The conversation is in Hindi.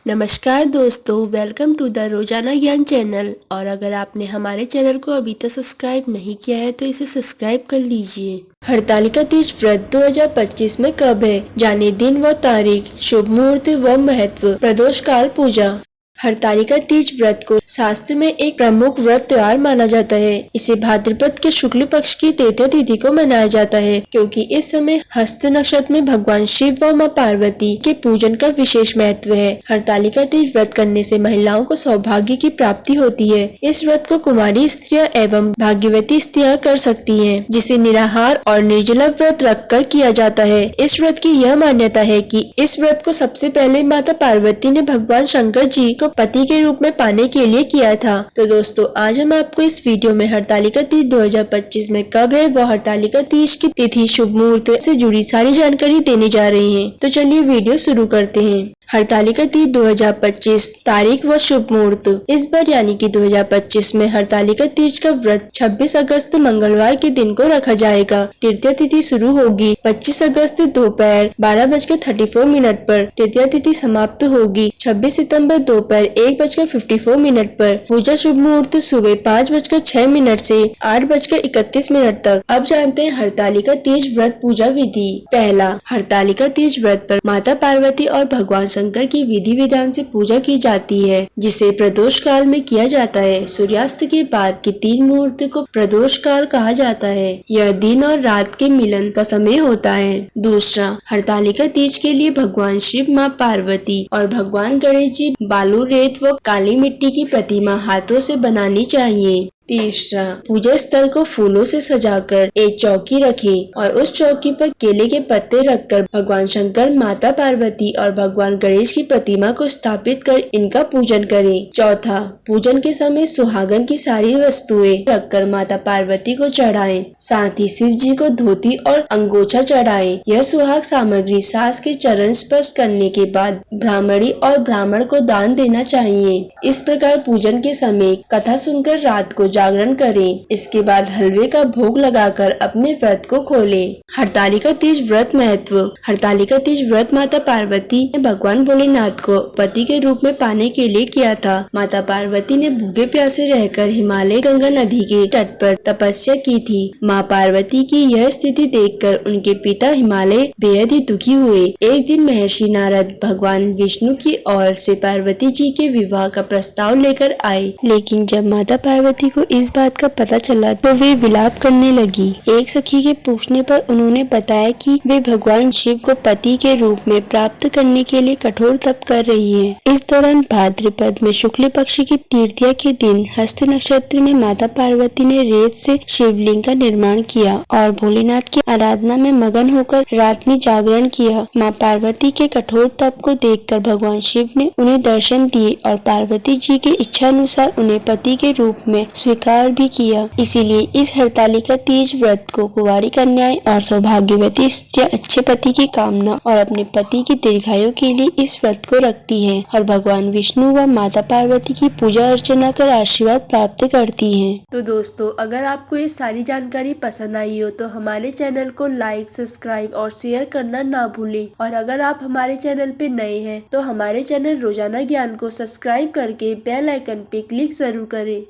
नमस्कार दोस्तों, वेलकम टू द रोजाना ज्ञान चैनल। और अगर आपने हमारे चैनल को अभी तक सब्सक्राइब नहीं किया है तो इसे सब्सक्राइब कर लीजिए। हरतालिका तीज व्रत 2025 में कब है, जाने दिन व तारीख, शुभ मुहूर्त व महत्व। प्रदोष काल पूजा। हरतालिका तीज व्रत को शास्त्र में एक प्रमुख व्रत त्योहार माना जाता है। इसे भाद्रपद के शुक्ल पक्ष की तृतीया तिथि को मनाया जाता है, क्योंकि इस समय हस्त नक्षत्र में भगवान शिव व मां पार्वती के पूजन का विशेष महत्व है। हरतालिका तीज व्रत करने से महिलाओं को सौभाग्य की प्राप्ति होती है। इस व्रत को कुमारी स्त्रियां एवं भाग्यवती स्त्रियां कर सकती हैं, जिसे निराहार और निर्जला व्रत रखकर किया जाता है। इस व्रत की यह मान्यता है कि इस व्रत को सबसे पहले माता पार्वती ने भगवान शंकर जी को पति के रूप में पाने के लिए किया था। तो दोस्तों, आज हम आपको इस वीडियो में हरतालिका तीज 2025 में कब है व हरतालिका तीज की तिथि, शुभ मुहूर्त से जुड़ी सारी जानकारी देने जा रहे हैं। तो चलिए वीडियो शुरू करते हैं। हरतालिका तीज 2025 तारीख व शुभ मुहूर्त। इस बार यानी कि 2025 में हरतालिका तीज का व्रत 26 अगस्त मंगलवार के दिन को रखा जाएगा। तृतीया तिथि शुरू होगी 25 अगस्त दोपहर 12:34 पर। तृतीया तिथि समाप्त होगी 26 सितंबर दोपहर 1:54 पर। पूजा शुभ मुहूर्त सुबह 5:06 से 8:31 तक। अब जानते हैं हरतालिका तीज व्रत पूजा विधि। पहला, हरतालिका तीज व्रत पर माता पार्वती और भगवान शंकर की विधि विधान से पूजा की जाती है, जिसे प्रदोष काल में किया जाता है। सूर्यास्त के बाद के 3 मुहूर्त को प्रदोष काल कहा जाता है। यह दिन और रात के मिलन का समय होता है। दूसरा, हरतालिका तीज के लिए भगवान शिव, मां पार्वती और भगवान गणेश जी बालू, रेत व काली मिट्टी की प्रतिमा हाथों से बनानी चाहिए। तीसरा, पूजा स्थल को फूलों से सजाकर एक चौकी रखें और उस चौकी पर केले के पत्ते रखकर भगवान शंकर, माता पार्वती और भगवान गणेश की प्रतिमा को स्थापित कर इनका पूजन करें। चौथा, पूजन के समय सुहागन की सारी वस्तुएं रखकर माता पार्वती को चढ़ाएं। साथ ही शिव जी को धोती और अंगोछा चढ़ाएं। यह सुहाग सामग्री सास के चरण स्पर्श करने के बाद ब्राह्मणी और ब्राह्मण को दान देना चाहिए। इस प्रकार पूजन के समय कथा सुनकर रात को जागरण करें। इसके बाद हलवे का भोग लगाकर अपने व्रत को खोलें। हरतालिका तीज व्रत महत्व। हरतालिका तीज व्रत माता पार्वती ने भगवान भोलेनाथ को पति के रूप में पाने के लिए किया था। माता पार्वती ने भूखे प्यासे रहकर हिमालय गंगा नदी के तट पर तपस्या की थी। माँ पार्वती की यह स्थिति देखकर उनके पिता हिमालय बेहद ही दुखी हुए। एक दिन महर्षि नारद भगवान विष्णु की ओर से पार्वती जी के विवाह का प्रस्ताव लेकर आए, लेकिन जब माता पार्वती को इस बात का पता चला तो वे विलाप करने लगी। एक सखी के पूछने पर उन्होंने बताया कि वे भगवान शिव को पति के रूप में प्राप्त करने के लिए कठोर तप कर रही है। इस दौरान भाद्रपद में शुक्ल पक्ष की तृतीया के दिन हस्त नक्षत्र में माता पार्वती ने रेत से शिवलिंग का निर्माण किया और भोलेनाथ की आराधना में मगन होकर रात में जागरण किया। माँ पार्वती के कठोर तप को देखकर भगवान शिव ने उन्हें दर्शन दिए और पार्वती जी के इच्छा अनुसार उन्हें पति के रूप में स्वीकार भी किया। इसीलिए इस हरतालिका तीज व्रत को कुंवारी कन्याएं और सौभाग्यवती स्त्रियां अच्छे पति की कामना और अपने पति की दीर्घायु के लिए इस व्रत को रखती हैं और भगवान विष्णु व माता पार्वती की पूजा अर्चना कर आशीर्वाद प्राप्त करती हैं। तो दोस्तों, अगर आपको ये सारी जानकारी पसंद आई हो तो हमारे चैनल को लाइक, सब्सक्राइब और शेयर करना ना भूलें। और अगर आप हमारे चैनल पे नए हैं तो हमारे चैनल रोजाना ज्ञान को सब्सक्राइब करके बेल आइकन पे क्लिक जरूर करें।